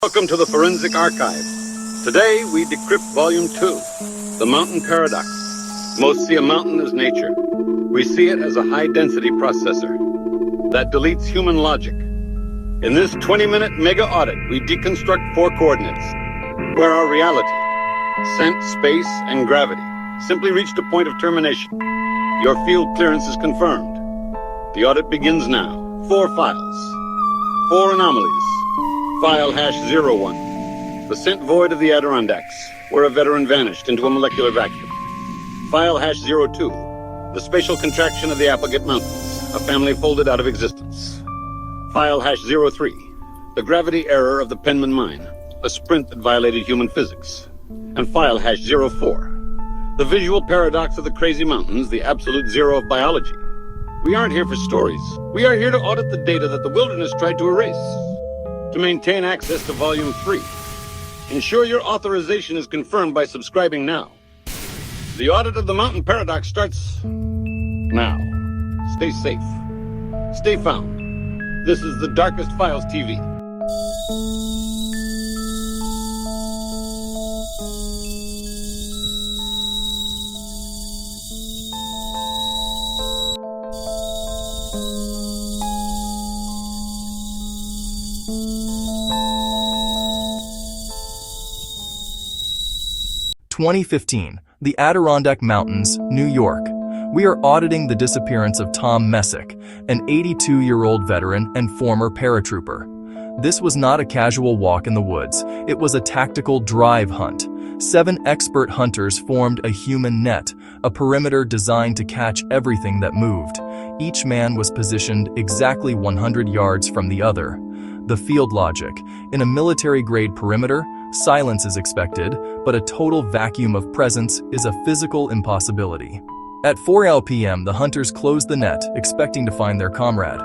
Welcome to the Forensic Archive. Today we decrypt Volume 2, The Mountain Paradox. Most see a mountain as nature. We see it as a high-density processor that deletes human logic. In this 20-minute mega audit, we deconstruct 4 coordinates, where our reality, scent, space, and gravity simply reached a point of termination. Your field clearance is confirmed. The audit begins now. 4 files, 4 anomalies. File hash 01, the scent void of the Adirondacks, where a veteran vanished into a molecular vacuum. File hash 02, the spatial contraction of the Applegate Mountains, a family folded out of existence. File hash 03, the gravity error of the Penman Mine, a sprint that violated human physics. And file hash 04, the visual paradox of the crazy mountains, the absolute zero of biology. We aren't here for stories. We are here to audit the data that the wilderness tried to erase. To maintain access to Volume 3, ensure your authorization is confirmed by subscribing now. The audit of the Mountain Paradox starts now. Stay safe. Stay found. This is The Darkest Files TV. (2015), the Adirondack Mountains, New York. We are auditing the disappearance of Tom Messick, an 82-year-old veteran and former paratrooper. This was not a casual walk in the woods. It was a tactical drive hunt. 7 expert hunters formed a human net, a perimeter designed to catch everything that moved. Each man was positioned exactly 100 yards from the other. The field logic. In a military-grade perimeter, silence is expected, but a total vacuum of presence is a physical impossibility. At 4 p.m., the hunters closed the net, expecting to find their comrade.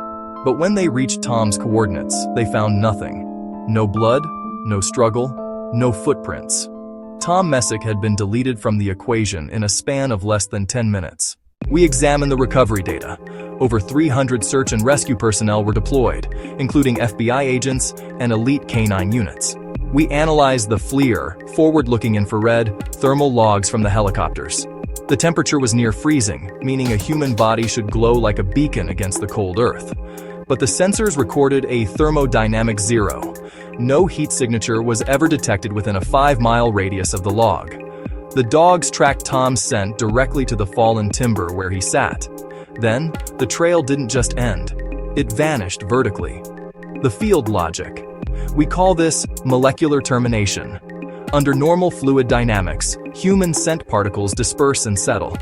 But when they reached Tom's coordinates, they found nothing. No blood, no struggle, no footprints. Tom Messick had been deleted from the equation in a span of less than 10 minutes. We examined the recovery data. Over 300 search and rescue personnel were deployed, including FBI agents and elite canine units. We analyzed the FLIR, forward-looking infrared, thermal logs from the helicopters. The temperature was near freezing, meaning a human body should glow like a beacon against the cold earth. But the sensors recorded a thermodynamic 0. No heat signature was ever detected within a 5-mile radius of the log. The dogs tracked Tom's scent directly to the fallen timber where he sat. Then, the trail didn't just end. It vanished vertically. The field logic. We call this molecular termination. Under normal fluid dynamics, human scent particles disperse and settle.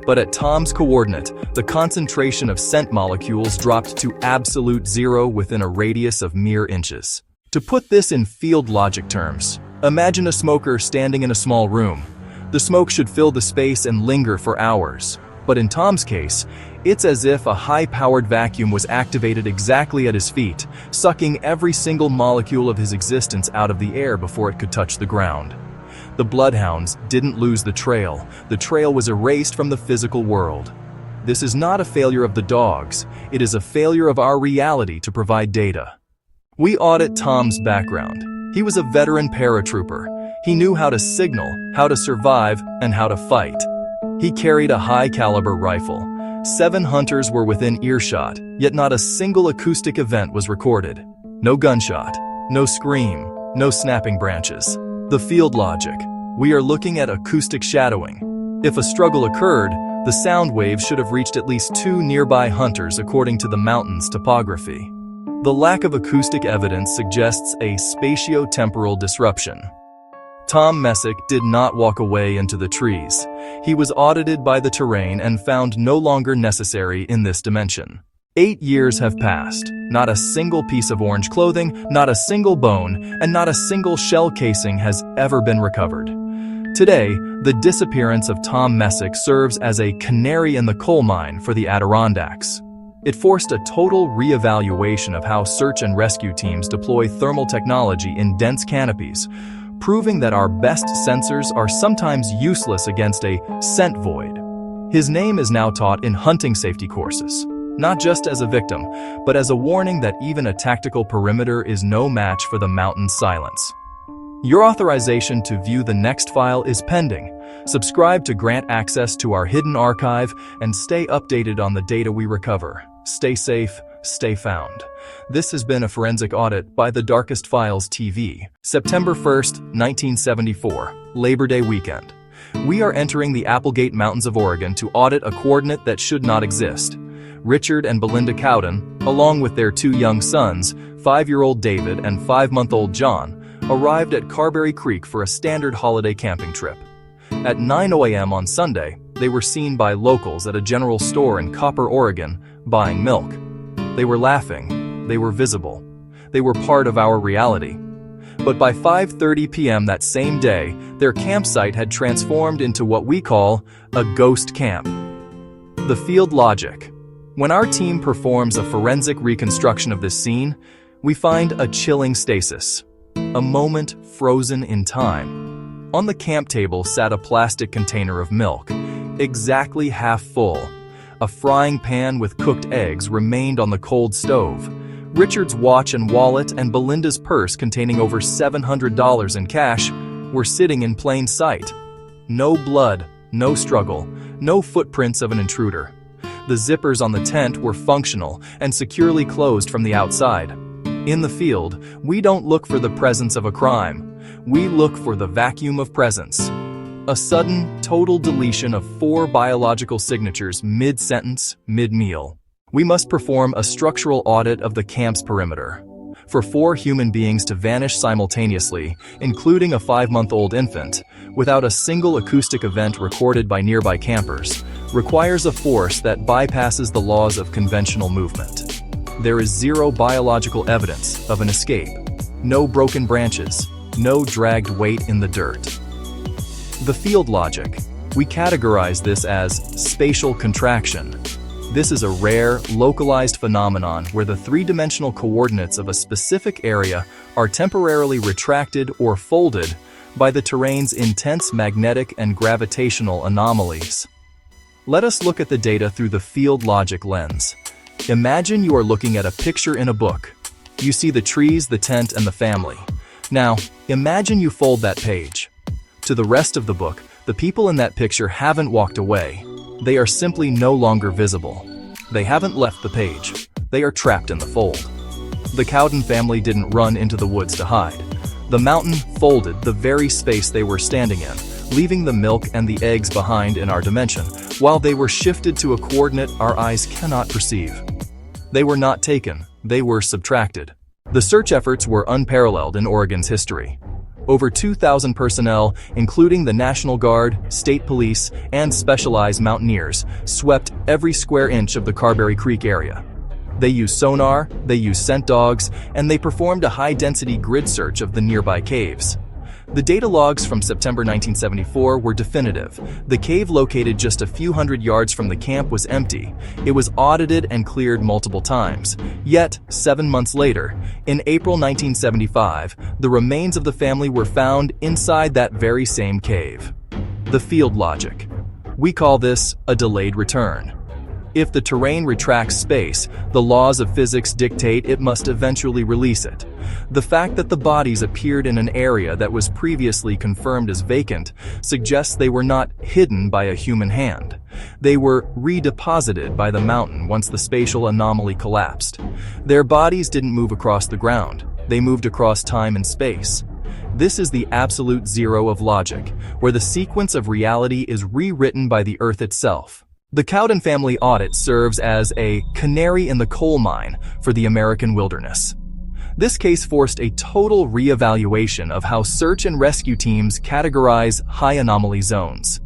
But at Tom's coordinate, the concentration of scent molecules dropped to absolute 0 within a radius of mere inches. To put this in field logic terms, imagine a smoker standing in a small room. The smoke should fill the space and linger for hours. But in Tom's case, it's as if a high-powered vacuum was activated exactly at his feet, sucking every single molecule of his existence out of the air before it could touch the ground. The bloodhounds didn't lose the trail. The trail was erased from the physical world. This is not a failure of the dogs. It is a failure of our reality to provide data. We audit Tom's background. He was a veteran paratrooper. He knew how to signal, how to survive, and how to fight. He carried a high-caliber rifle. 7 hunters were within earshot, yet not a single acoustic event was recorded. No gunshot, no scream, no snapping branches. The field logic. We are looking at acoustic shadowing. If a struggle occurred, the sound waves should have reached at least 2 nearby hunters according to the mountain's topography. The lack of acoustic evidence suggests a spatio-temporal disruption. Tom Messick did not walk away into the trees. He was audited by the terrain and found no longer necessary in this dimension. 8 years have passed. Not a single piece of orange clothing, not a single bone, and not a single shell casing has ever been recovered. Today, the disappearance of Tom Messick serves as a canary in the coal mine for the Adirondacks. It forced a total reevaluation of how search and rescue teams deploy thermal technology in dense canopies, proving that our best sensors are sometimes useless against a scent void. His name is now taught in hunting safety courses. not just as a victim, but as a warning that even a tactical perimeter is no match for the mountain's silence. Your authorization to view the next file is pending. Subscribe to grant access to our hidden archive and stay updated on the data we recover. Stay safe, stay found. This has been a forensic audit by TheDarkestFilesTV. September 1st, 1974, Labor Day weekend. We are entering the Applegate Mountains of Oregon to audit a coordinate that should not exist. Richard and Belinda Cowden, along with their two young sons, 5-year-old David and 5-month-old John, arrived at Carberry Creek for a standard holiday camping trip. At 9:00 a.m. on Sunday, they were seen by locals at a general store in Copper, Oregon, buying milk. They were laughing, they were visible, they were part of our reality. But by 5:30 p.m. that same day, their campsite had transformed into what we call a ghost camp. The field logic. When our team performs a forensic reconstruction of this scene, we find a chilling stasis. A moment frozen in time. On the camp table sat a plastic container of milk, exactly half full. A frying pan with cooked eggs remained on the cold stove. Richard's watch and wallet and Belinda's purse containing over $700 in cash were sitting in plain sight. No blood, no struggle, no footprints of an intruder. The zippers on the tent were functional and securely closed from the outside. In the field, we don't look for the presence of a crime. We look for the vacuum of presence. A sudden, total deletion of 4 biological signatures mid-sentence, mid-meal. We must perform a structural audit of the camp's perimeter. For 4 human beings to vanish simultaneously, including a 5-month-old infant, without a single acoustic event recorded by nearby campers, requires a force that bypasses the laws of conventional movement. There is 0 biological evidence of an escape. No broken branches. No dragged weight in the dirt. The field logic. We categorize this as spatial contraction. This is a rare, localized phenomenon where the 3-dimensional coordinates of a specific area are temporarily retracted or folded by the terrain's intense magnetic and gravitational anomalies. Let us look at the data through the field logic lens. Imagine you are looking at a picture in a book. You see the trees, the tent, and the family. Now, imagine you fold that page. To the rest of the book, the people in that picture haven't walked away. They are simply no longer visible. They haven't left the page. They are trapped in the fold. The Cowden family didn't run into the woods to hide. The mountain folded the very space they were standing in, leaving the milk and the eggs behind in our dimension, while they were shifted to a coordinate our eyes cannot perceive. They were not taken, they were subtracted. The search efforts were unparalleled in Oregon's history. Over 2,000 personnel, including the National Guard, State Police, and specialized mountaineers, swept every square inch of the Carberry Creek area. They used sonar, they used scent dogs, and they performed a high-density grid search of the nearby caves. The data logs from September 1974 were definitive. The cave located just a few hundred yards from the camp was empty. It was audited and cleared multiple times. Yet, 7 months later, in April 1975, the remains of the family were found inside that very same cave. The field logic. We call this a delayed return. If the terrain retracts space, the laws of physics dictate it must eventually release it. The fact that the bodies appeared in an area that was previously confirmed as vacant suggests they were not hidden by a human hand. They were redeposited by the mountain once the spatial anomaly collapsed. Their bodies didn't move across the ground. They moved across time and space. This is the absolute zero of logic, where the sequence of reality is rewritten by the Earth itself. The Cowden family audit serves as a canary in the coal mine for the American wilderness. This case forced a total reevaluation of how search and rescue teams categorize high anomaly zones.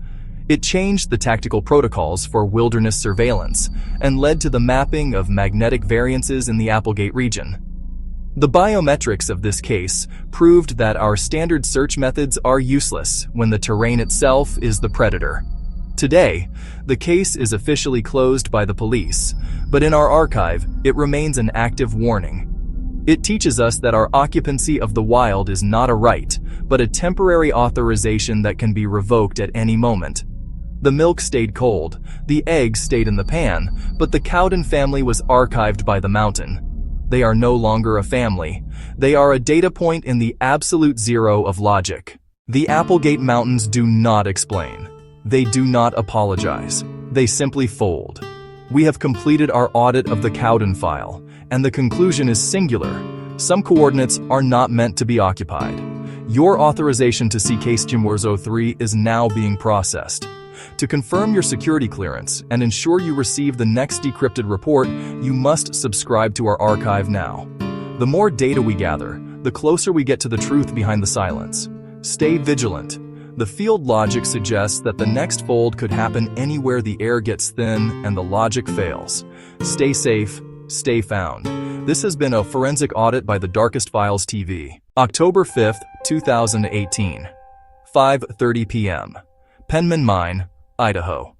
It changed the tactical protocols for wilderness surveillance and led to the mapping of magnetic variances in the Applegate region. The biometrics of this case proved that our standard search methods are useless when the terrain itself is the predator. Today, the case is officially closed by the police, but in our archive, it remains an active warning. It teaches us that our occupancy of the wild is not a right, but a temporary authorization that can be revoked at any moment. The milk stayed cold, the eggs stayed in the pan, but the Cowden family was archived by the mountain. They are no longer a family. They are a data point in the absolute zero of logic. The Applegate Mountains do not explain. They do not apologize. They simply fold. We have completed our audit of the Cowden file, and the conclusion is singular. Some coordinates are not meant to be occupied. Your authorization to see case GM-03 is now being processed. To confirm your security clearance and ensure you receive the next decrypted report, you must subscribe to our archive now. The more data we gather, the closer we get to the truth behind the silence. Stay vigilant. The field logic suggests that the next fold could happen anywhere the air gets thin and the logic fails. Stay safe, stay found. This has been a forensic audit by TheDarkestFilesTV. October 5th, 2018. 5:30 p.m. Penman Mine, Idaho.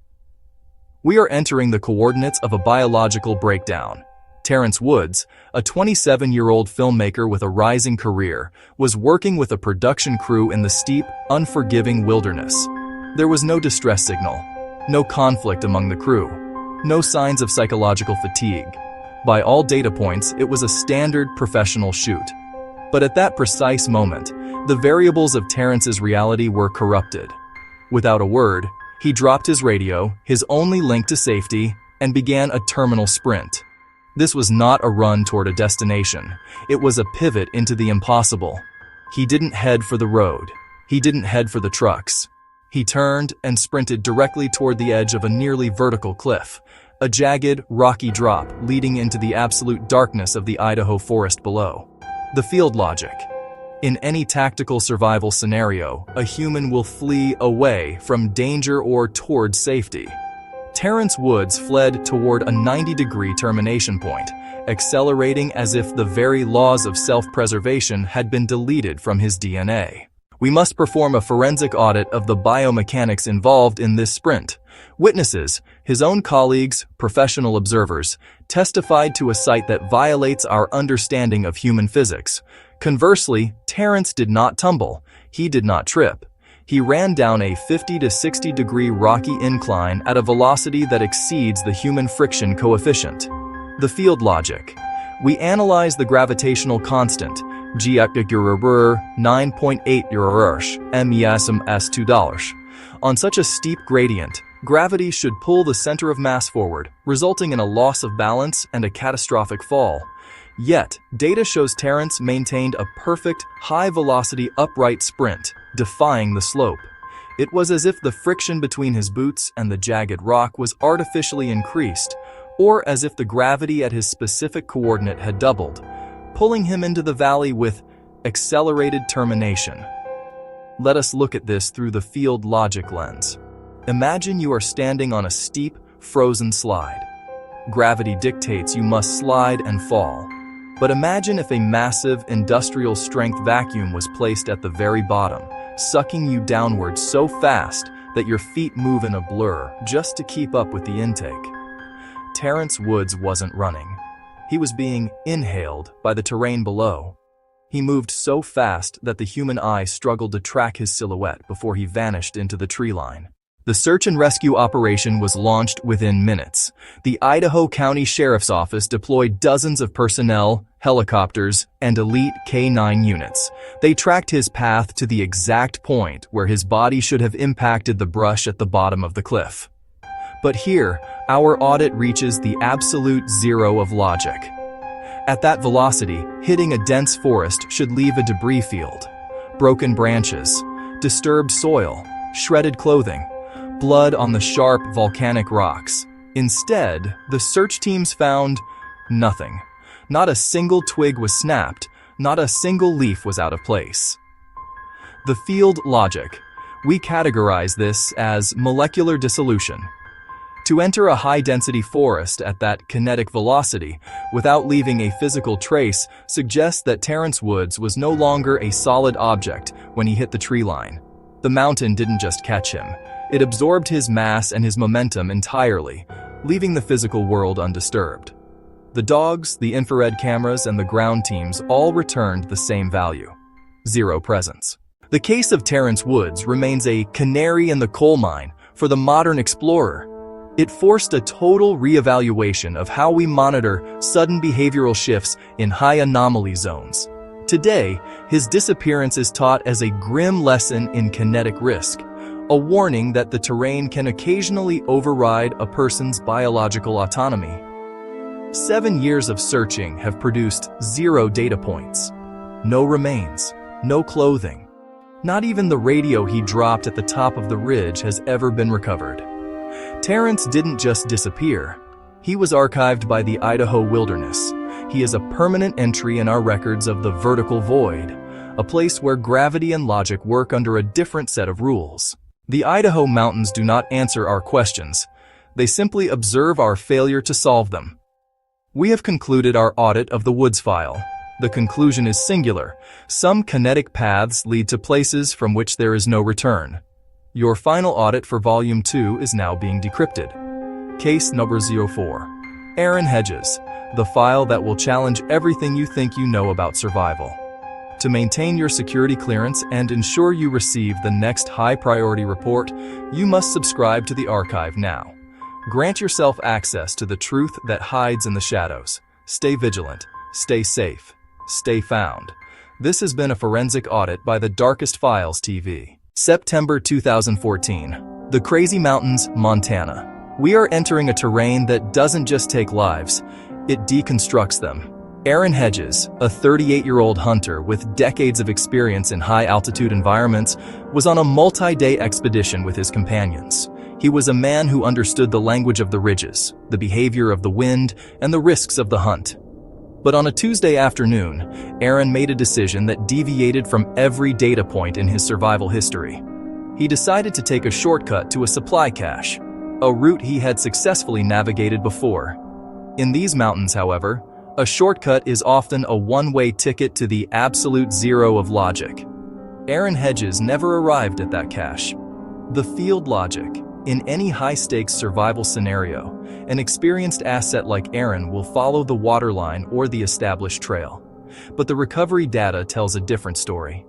We are entering the coordinates of a biological breakdown. Terrence Woods, a 27-year-old filmmaker with a rising career, was working with a production crew in the steep, unforgiving wilderness. There was no distress signal, no conflict among the crew, no signs of psychological fatigue. By all data points, it was a standard professional shoot. But at that precise moment, the variables of Terrence's reality were corrupted. Without a word, he dropped his radio, his only link to safety, and began a terminal sprint. This was not a run toward a destination. It was a pivot into the impossible. He didn't head for the road. He didn't head for the trucks. He turned and sprinted directly toward the edge of a nearly vertical cliff, a jagged, rocky drop leading into the absolute darkness of the Idaho forest below. The field logic. In any tactical survival scenario, a human will flee away from danger or toward safety. Terrence Woods fled toward a 90-degree termination point, accelerating as if the very laws of self-preservation had been deleted from his DNA. We must perform a forensic audit of the biomechanics involved in this sprint. Witnesses, his own colleagues, professional observers, testified to a sight that violates our understanding of human physics. Conversely, Terrence did not tumble. He did not trip. He ran down a 50 to 60 degree rocky incline at a velocity that exceeds the human friction coefficient. The field logic. We analyze the gravitational constant, G 9.8 MES 2. On such a steep gradient, gravity should pull the center of mass forward, resulting in a loss of balance and a catastrophic fall. Yet, data shows Terrence maintained a perfect, high-velocity upright sprint, defying the slope. It was as if the friction between his boots and the jagged rock was artificially increased, or as if the gravity at his specific coordinate had doubled, pulling him into the valley with accelerated termination. Let us look at this through the field logic lens. Imagine you are standing on a steep, frozen slide. Gravity dictates you must slide and fall. But imagine if a massive, industrial-strength vacuum was placed at the very bottom, sucking you downward so fast that your feet move in a blur just to keep up with the intake. Terrence Woods wasn't running. He was being inhaled by the terrain below. He moved so fast that the human eye struggled to track his silhouette before he vanished into the tree line. The search and rescue operation was launched within minutes. The Idaho County Sheriff's Office deployed dozens of personnel, helicopters, and elite K-9 units. They tracked his path to the exact point where his body should have impacted the brush at the bottom of the cliff. But here, our audit reaches the absolute zero of logic. At that velocity, hitting a dense forest should leave a debris field. Broken branches, disturbed soil, shredded clothing, blood on the sharp volcanic rocks. Instead, the search teams found nothing. Not a single twig was snapped, not a single leaf was out of place. The field logic. We categorize this as molecular dissolution. To enter a high-density forest at that kinetic velocity without leaving a physical trace suggests that Terrence Woods was no longer a solid object when he hit the tree line. The mountain didn't just catch him. It absorbed his mass and his momentum entirely, leaving the physical world undisturbed. The dogs, the infrared cameras, and the ground teams all returned the same value: zero presence. The case of Terrence Woods remains a canary in the coal mine, for the modern explorer. It forced a total reevaluation of how we monitor sudden behavioral shifts in high anomaly zones. Today, his disappearance is taught as a grim lesson in kinetic risk, a warning that the terrain can occasionally override a person's biological autonomy. 7 years of searching have produced 0 data points. No remains, no clothing. Not even the radio he dropped at the top of the ridge has ever been recovered. Terrence didn't just disappear. He was archived by the Idaho wilderness. He is a permanent entry in our records of the vertical void, a place where gravity and logic work under a different set of rules. The Idaho mountains do not answer our questions. They simply observe our failure to solve them. We have concluded our audit of the Woods file. The conclusion is singular. Some kinetic paths lead to places from which there is no return. Your final audit for Volume 2 is now being decrypted. Case number 04. Aaron Hedges, the file that will challenge everything you think you know about survival. To maintain your security clearance and ensure you receive the next high-priority report, you must subscribe to the archive now. Grant yourself access to the truth that hides in the shadows. Stay vigilant, stay safe, stay found. This has been a forensic audit by TheDarkestFilesTV. September 2014. The Crazy Mountains, Montana. We are entering a terrain that doesn't just take lives, it deconstructs them. Aaron Hedges, a 38-year-old hunter with decades of experience in high-altitude environments, was on a multi-day expedition with his companions. He was a man who understood the language of the ridges, the behavior of the wind, and the risks of the hunt. But on a Tuesday afternoon, Aaron made a decision that deviated from every data point in his survival history. He decided to take a shortcut to a supply cache, a route he had successfully navigated before. In these mountains, however, a shortcut is often a one-way ticket to the absolute zero of logic. Aaron Hedges never arrived at that cache. The field logic. In any high-stakes survival scenario, an experienced asset like Aaron will follow the waterline or the established trail. But the recovery data tells a different story.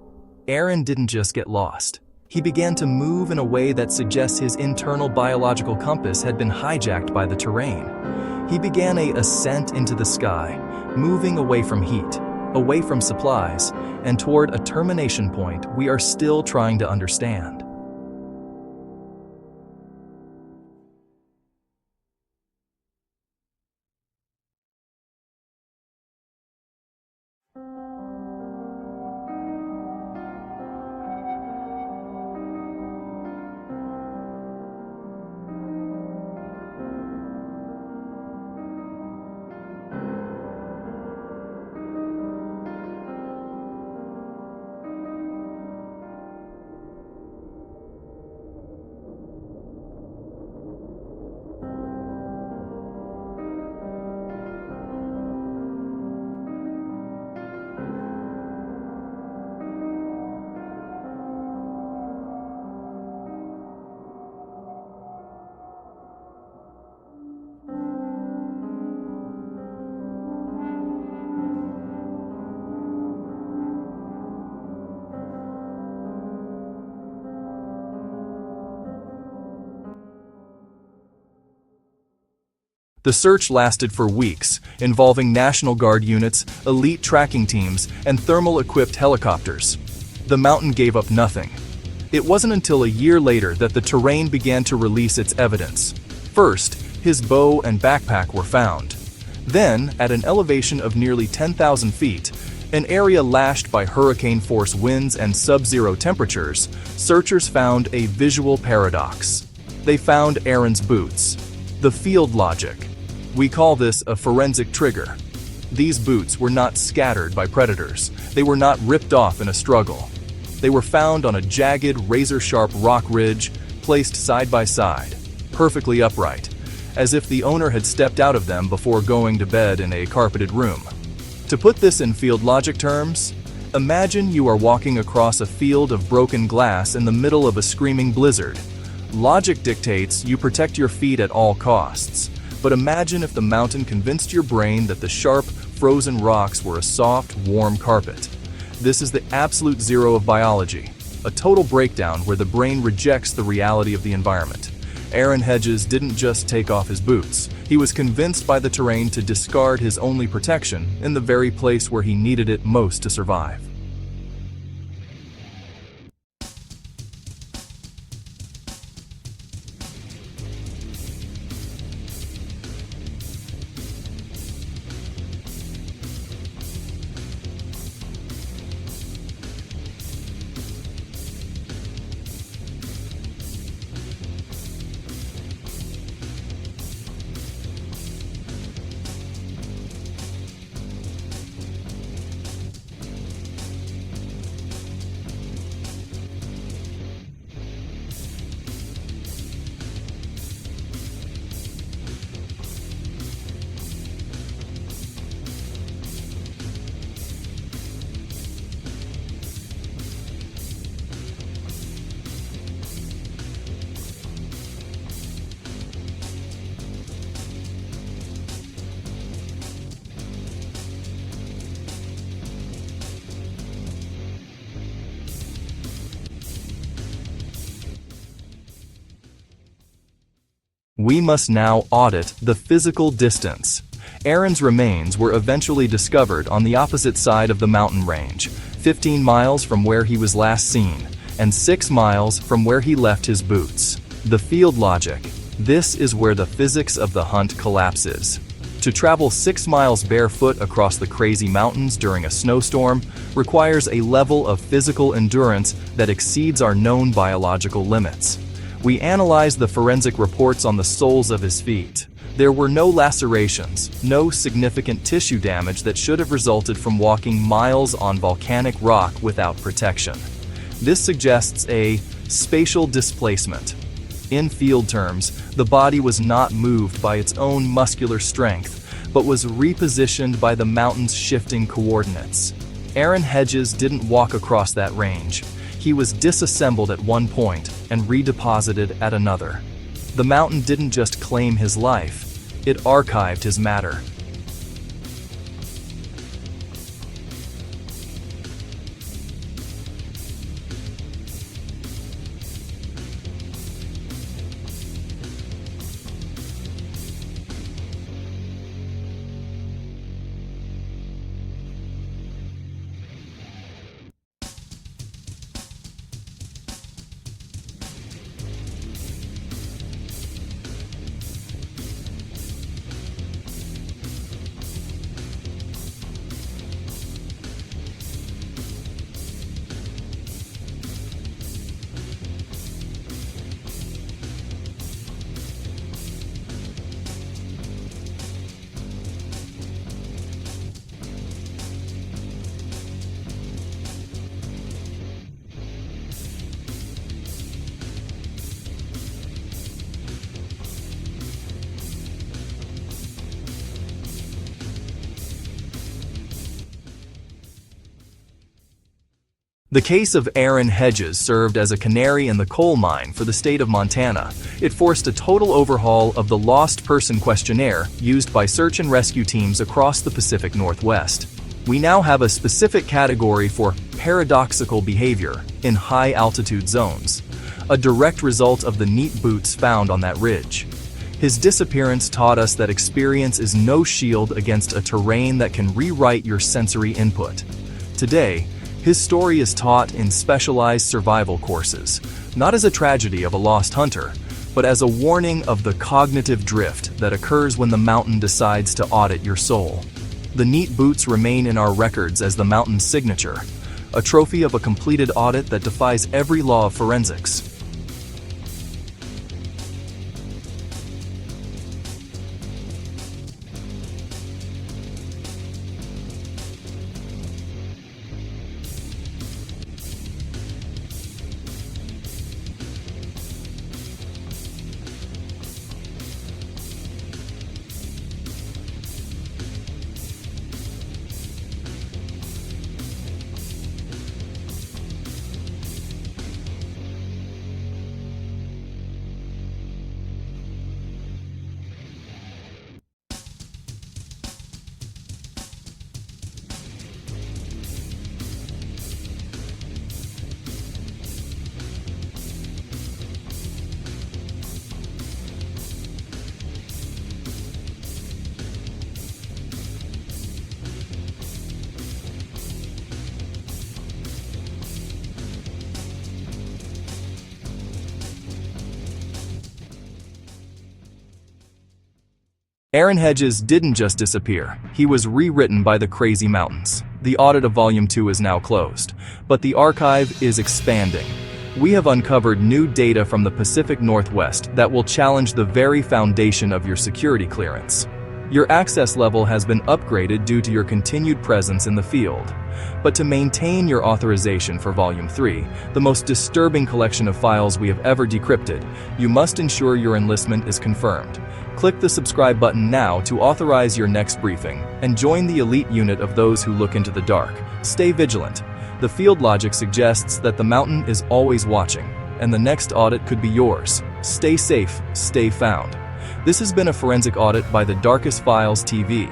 Aaron didn't just get lost. He began to move in a way that suggests his internal biological compass had been hijacked by the terrain. He began an ascent into the sky, moving away from heat, away from supplies, and toward a termination point we are still trying to understand. The search lasted for weeks, involving National Guard units, elite tracking teams, and thermal-equipped helicopters. The mountain gave up nothing. It wasn't until a year later that the terrain began to release its evidence. First, his bow and backpack were found. Then, at an elevation of nearly 10,000 feet, an area lashed by hurricane-force winds and sub-zero temperatures, searchers found a visual paradox. They found Aaron's boots. The field logic. We call this a forensic trigger. These boots were not scattered by predators. They were not ripped off in a struggle. They were found on a jagged, razor-sharp rock ridge, placed side by side, perfectly upright, as if the owner had stepped out of them before going to bed in a carpeted room. To put this in field logic terms, imagine you are walking across a field of broken glass in the middle of a screaming blizzard. Logic dictates you protect your feet at all costs. But imagine if the mountain convinced your brain that the sharp, frozen rocks were a soft, warm carpet. This is the absolute zero of biology, a total breakdown where the brain rejects the reality of the environment. Aaron Hedges didn't just take off his boots. He was convinced by the terrain to discard his only protection in the very place where he needed it most to survive. We must now audit the physical distance. Aaron's remains were eventually discovered on the opposite side of the mountain range, 15 miles from where he was last seen, and 6 miles from where he left his boots. The field logic. This is where the physics of the hunt collapses. To travel 6 miles barefoot across the crazy mountains during a snowstorm requires a level of physical endurance that exceeds our known biological limits. We analyzed the forensic reports on the soles of his feet. There were no lacerations, no significant tissue damage that should have resulted from walking miles on volcanic rock without protection. This suggests a spatial displacement. In field terms, the body was not moved by its own muscular strength, but was repositioned by the mountain's shifting coordinates. Aaron Hedges didn't walk across that range. He was disassembled at one point and redeposited at another. The mountain didn't just claim his life, it archived his matter. The case of Aaron Hedges served as a canary in the coal mine for the state of Montana. It forced a total overhaul of the lost person questionnaire used by search and rescue teams across the Pacific Northwest. We now have a specific category for paradoxical behavior in high-altitude zones, a direct result of the neat boots found on that ridge. His disappearance taught us that experience is no shield against a terrain that can rewrite your sensory input. Today, his story is taught in specialized survival courses, not as a tragedy of a lost hunter, but as a warning of the cognitive drift that occurs when the mountain decides to audit your soul. The neat boots remain in our records as the mountain's signature, a trophy of a completed audit that defies every law of forensics. Aaron Hedges didn't just disappear, he was rewritten by the crazy mountains. The audit of Volume 2 is now closed, but the archive is expanding. We have uncovered new data from the Pacific Northwest that will challenge the very foundation of your security clearance. Your access level has been upgraded due to your continued presence in the field. But to maintain your authorization for Volume 3, the most disturbing collection of files we have ever decrypted, you must ensure your enlistment is confirmed. Click the subscribe button now to authorize your next briefing and join the elite unit of those who look into the dark. Stay vigilant. The field logic suggests that the mountain is always watching, and the next audit could be yours. Stay safe, stay found. This has been a forensic audit by The Darkest Files TV.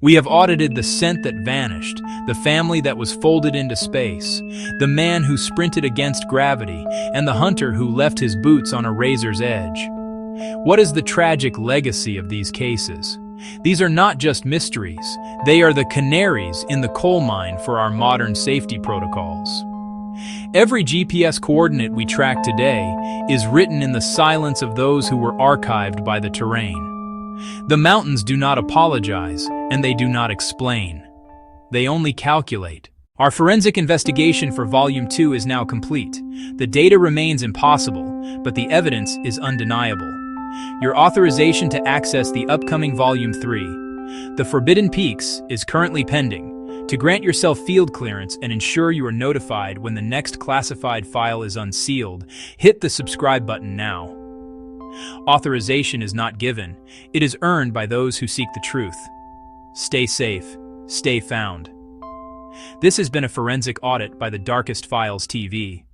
We have audited the scent that vanished, the family that was folded into space, the man who sprinted against gravity, and the hunter who left his boots on a razor's edge. What is the tragic legacy of these cases? These are not just mysteries, they are the canaries in the coal mine for our modern safety protocols. Every GPS coordinate we track today is written in the silence of those who were archived by the terrain. The mountains do not apologize, and they do not explain. They only calculate. Our forensic investigation for Volume 2 is now complete. The data remains impossible, but the evidence is undeniable. Your authorization to access the upcoming Volume 3, The Forbidden Peaks, is currently pending. To grant yourself field clearance and ensure you are notified when the next classified file is unsealed, hit the subscribe button now. Authorization is not given, it is earned by those who seek the truth. Stay safe, stay found. This has been a forensic audit by The Darkest Files TV.